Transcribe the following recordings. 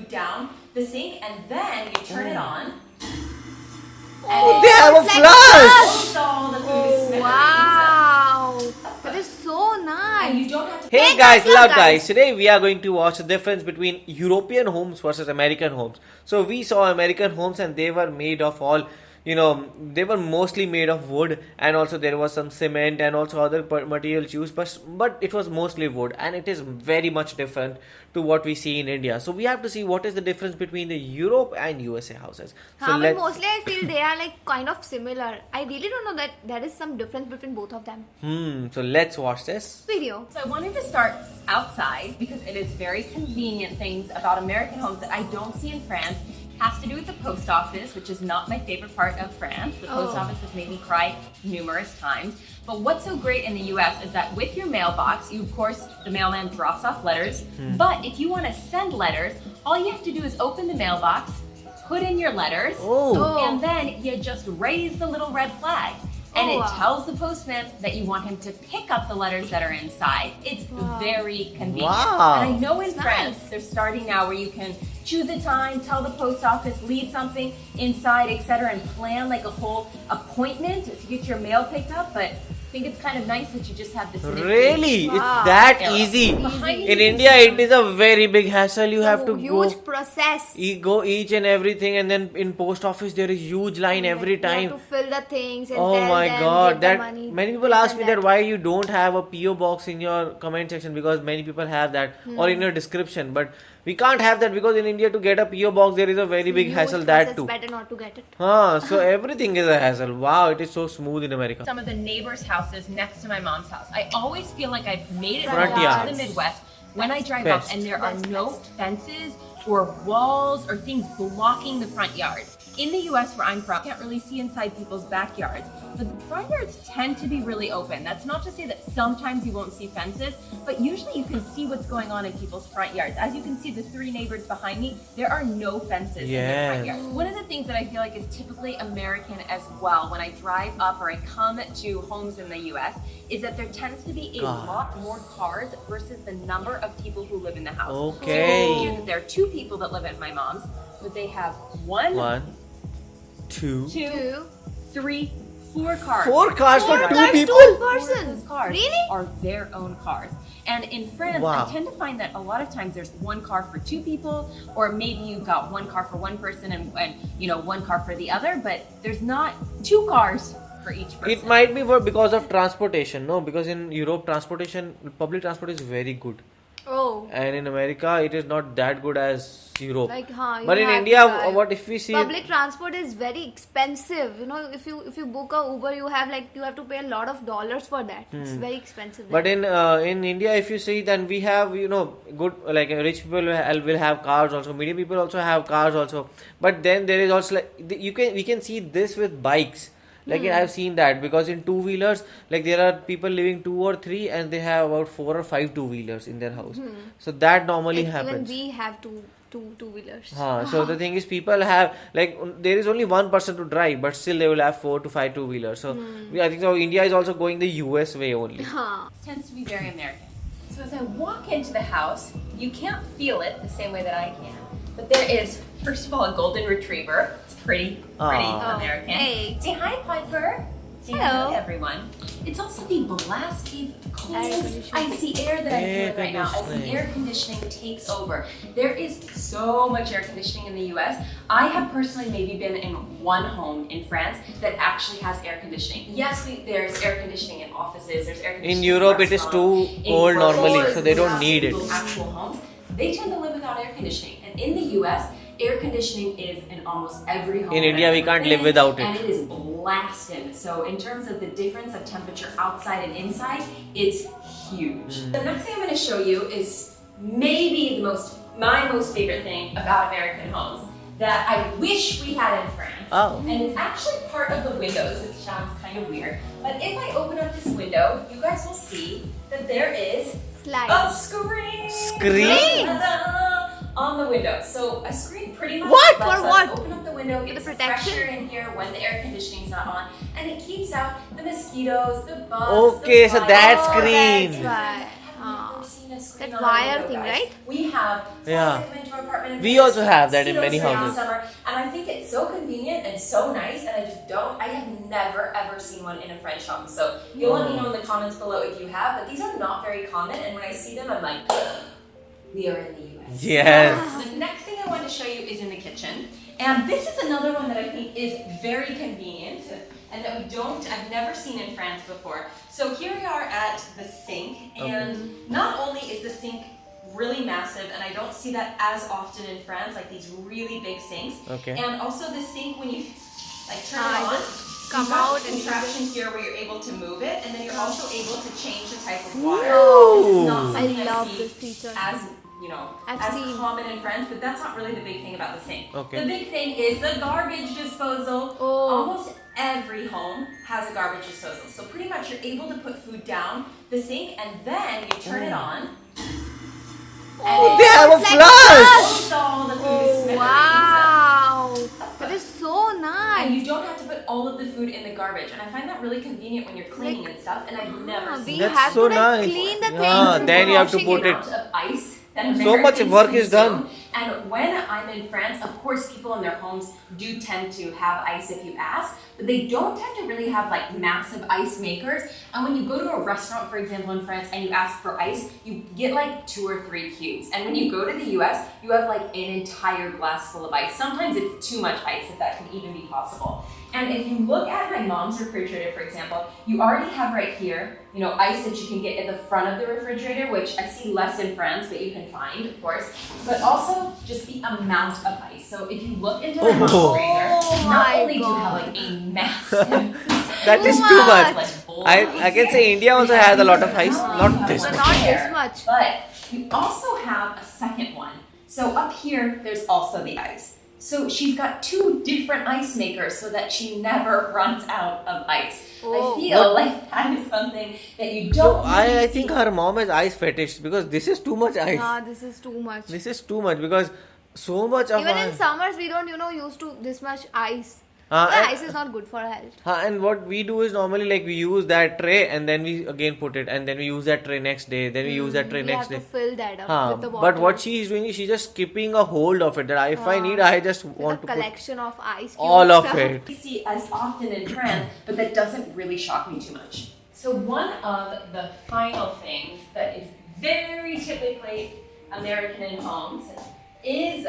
down the sink, and then you turn it on. Oh, they have a flush! All the food is smithereens. Wow, that is so nice. And you don't have to. Hey guys, Loud Guys. Today we are going to watch the difference between European homes versus American homes. So we saw American homes and they were made of all, they were mostly made of wood, and also there was some cement and also other materials used, but it was mostly wood, and it is very much different to what we see in India. So we have to see what is the difference between the Europe and USA houses. So but mostly I feel they are like kind of similar. I really don't know that there is some difference between both of them. So let's watch this video. So I wanted to start outside because it is very convenient things about American homes that I don't see in France. Has to do with the post office, which is not my favorite part of France. The post office has made me cry numerous times. But what's so great in the US is that with your mailbox, of course, the mailman drops off letters. But if you want to send letters, all you have to do is open the mailbox, put in your letters, and then you just raise the little red flag. And it tells the postman that you want him to pick up the letters that are inside. It's very convenient. Wow. And I know in France, they're starting now where you can choose a time, tell the post office, leave something inside, etc., and plan like a whole appointment to get your mail picked up. But I think it's kind of nice that you just have this. Really? It's that easy? In India, it is a very big hassle. You have to huge process. Go each and everything, and then in post office there is huge line every time. You have to fill the things and oh tell my them, god, give the that money, many people ask me that why you don't have a PO box in your comment section, because many people have that or in your description, but we can't have that because in India to get a PO box there is a very big hassle that too. Better not to get it. So everything is a hassle. Wow, it is so smooth in America. Some of the neighbors' houses next to my mom's house. I always feel like I've made it Front to yards. the Midwest when I drive up and there are no fences or walls or things blocking the front yard. In the US where I'm from, you can't really see inside people's backyards, but the front yards tend to be really open. That's not to say that sometimes you won't see fences, but usually you can see what's going on in people's front yards. As you can see, the three neighbors behind me, there are no fences in their front yard. One of the things that I feel like is typically American as well when I drive up or I come to homes in the US is that there tends to be a lot more cars versus the number of people who live in the house. Okay. So you can see that there are two people that live at my mom's, but they have one, two, three, 4 cars. 4 cars for 2 people? 2 persons. Cars Really? are their own cars. And in France, I tend to find that a lot of times there's 1 car for 2 people, or maybe you've got 1 car for 1 person and 1 car for the other, but there's not 2 cars for each person. It might be because of transportation, no? Because in Europe, public transport is very good. And in America, it is not that good as Europe. But in India, what if we see public transport is very expensive. If you book a Uber, you have to pay a lot of dollars for that. It's very expensive. But in India, if you see, then we have good, like rich people will have cars also. Medium people also have cars also. But then there is also we can see this with bikes. I've seen that because in 2-wheelers, there are people living 2 or 3 and they have about 4 or 5 2-wheelers in their house. So that normally happens. Even we have two-wheelers. So the thing is, people have there is only one person to drive, but still they will have 4 to 5 2-wheelers. So I think so. India is also going the US way only. Tends to be very American. So as I walk into the house, you can't feel it the same way that I can. But there is, first of all, a golden retriever. It's pretty American. Hey. Say hi, Piper. Say hello, everyone. It's also the blasty, cold, icy air that I'm feeling right now as the air conditioning takes over. There is so much air conditioning in the US. I have personally maybe been in 1 home in France that actually has air conditioning. Yes, there's air conditioning in offices, there's air conditioning in Europe, it is too cold normally, so they don't need it. Actual homes, they tend to live without air conditioning. And in the US, air conditioning is in almost every home. In India, we can't live without it. And it is blasting. So in terms of the difference of temperature outside and inside, it's huge. The next thing I'm going to show you is maybe my most favorite thing about American homes that I wish we had in France. And it's actually part of the windows. It sounds kind of weird. But if I open up this window, you guys will see that there is a screen. On the window. So a screen pretty much lets us open up the window, gets the pressure in here when the air conditioning's not on, and it keeps out the mosquitoes, the bugs, Okay, the so flies. that screen. That's why. I've never seen a a screen That on our wire window, thing, guys. right? We have Yeah. come into our apartment. And We there's also have that in many mosquitoes houses. during Summer, and I think it's so convenient and so nice, and I have never ever seen one in a French home. So you'll let me know in the comments below if you have, but these are not very common, and when I see them, I'm like, we are in the US. Yes. The next thing I want to show you is in the kitchen. And this is another one that I think is very convenient and that I've never seen in France before. So here we are at the sink, and not only is the sink really massive, and I don't see that as often in France, like these really big sinks. Okay. And also the sink, when you like turn it on, come out and contraption here where you're able to move it, and then you're also able to change the type of water. Ooh. This is not I something love see this feature. as I've seen. common in France, but that's not really the big thing about the sink. Okay. The big thing is the garbage disposal. Oh. Almost every home has a garbage disposal. So pretty much you're able to put food down the sink, and then you turn it on. Oh, they have a it's like flush! All the food is Oh, smithereens. wow. That is so And nice. you don't have to put all of the food in the garbage. And I find that really convenient when you're cleaning and stuff. And I've never We seen That's have so to nice. clean the Yeah, things. then you have to before put it. washing amount of ice that So much Americans work is done. consume. And when I'm in France, of course, people in their homes do tend to have ice if you ask, but they don't tend to really have like massive ice makers. And when you go to a restaurant, for example, in France, and you ask for ice, you get like 2 or 3 cubes. And when you go to the US, you have like an entire glass full of ice. Sometimes it's too much ice, if that can even be possible. And if you look at my mom's refrigerator, for example, you already have right here, ice that you can get at the front of the refrigerator, which I see less in France, but you can find, of course. But also just the amount of ice. So if you look into the mom's freezer, not my only do you have God. like a massive That is Too too much. much. bowl I of can ice say here. India also We has have a lot of these ice, now, not you have this one much. Not there, this much. But you also have a second one. So up here, there's also the ice. So she's got 2 different ice makers so that she never runs out of ice. Oh. I feel like that is something that you don't really I see. think her mom has ice fetish because this is too much ice. Nah, this is too much. This is too much because so much of Even in ice. summers, we don't, use to this much ice. And- Ice is not good for health. And what we do is normally like we use that tray and then we again put it and then we use that tray next day. Then we use that tray We next have to day. fill that up with the water. But what she is doing is she's just skipping a hold of it. That if I need, I just with want a to put collection of ice cubes. all of it. We see as often in France, but that doesn't really shock me too much. So one of the final things that is very typically American in homes is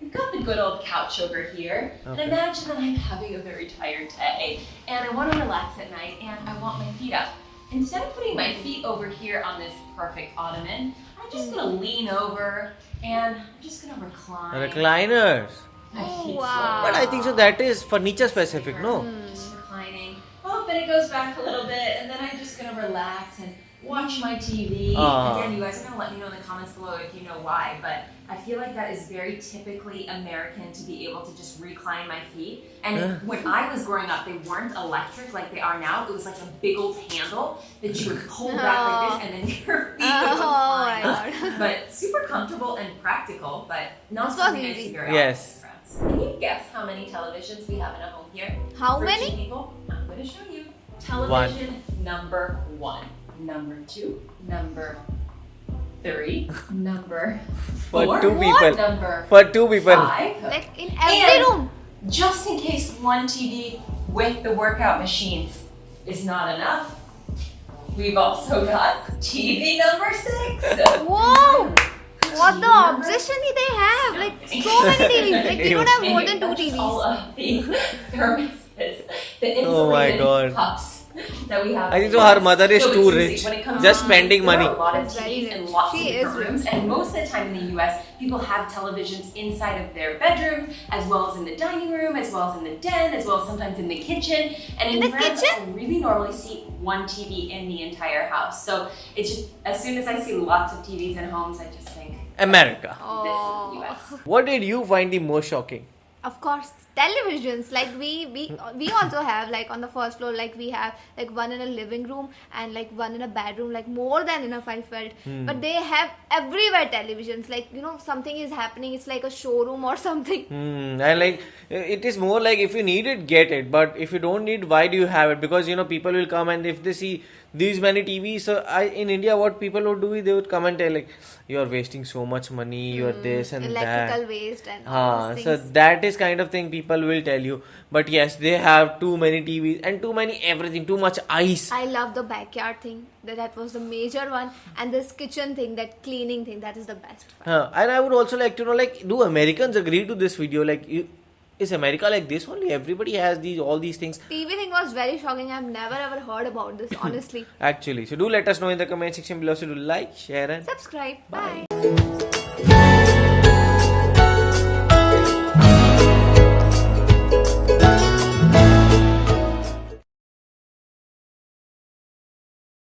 we've got the good old couch over here. Okay. And imagine that I'm having a very tired day and I want to relax at night and I want my feet up. Instead of putting my feet over here on this perfect ottoman, I'm just going to lean over and I'm just going to recline. Recliners. My Oh, feet wow. But I think so that is furniture specific, no? Just reclining. Oh, but it goes back a little bit, and then I'm just gonna relax and watch my TV. Again, you guys are gonna let me know in the comments below if you know why, but I feel like that is very typically American to be able to just recline my feet. And when I was growing up, they weren't electric like they are now. It was like a big old handle that you would pull back like this, and then your feet would go Oh my flying. God. But super comfortable and practical, but not This was something I see easy. very often. Yes. Can you guess how many televisions we have in a home here? How For many? 2 people? I'm going to show you. Television number 1, number 2, number 3, number 4, For 2 people. number For 2 people. 5. Like in every And room. just in case one TV with the workout machines is not enough, we've also got TV number 6. Whoa! What the obsession they have? Like so many TVs. Like we don't have more than 2 That's just all TVs. of the thermoses, the Oh my insulated God. cups that we have. I think so her mother is So too it's easy. rich. When it comes Just to spending TVs, there money. are a lot of She's very TVs in rich. lots of She different is rooms, rich. and most of the time in the US, people have televisions inside of their bedroom, as well as in the dining room, as well as in the den, as well as sometimes in the kitchen. And In the France, kitchen? I really normally see one TV in the entire house. So it's just, as soon as I see lots of TVs in homes, I just think, America. Oh. this is the US. What did you find the most shocking? Of course, televisions. Like we also have like on the first floor, like we have like one in a living room and like one in a bedroom, like more than enough I felt. But they have everywhere televisions. Like something is happening. It's like a showroom or something. And like it is more like if you need it, get it. But if you don't need, why do you have it? Because people will come and if they see these many TVs. So in India, what people would do is they would come and tell like, you are wasting so much money, you are this and electrical that. waste and all those So things. that is kind of thing people will tell you. But yes, they have too many TVs and too many everything, too much ice. I love the backyard thing. That was the major one. And this kitchen thing, that cleaning thing, that is the best. And I would also like to know, like, do Americans agree to this video? Like, is America like this only? Everybody has all these things. TV thing was very shocking. I've never ever heard about this, honestly. Actually, so do let us know in the comment section below. So do like, share and Subscribe. Bye.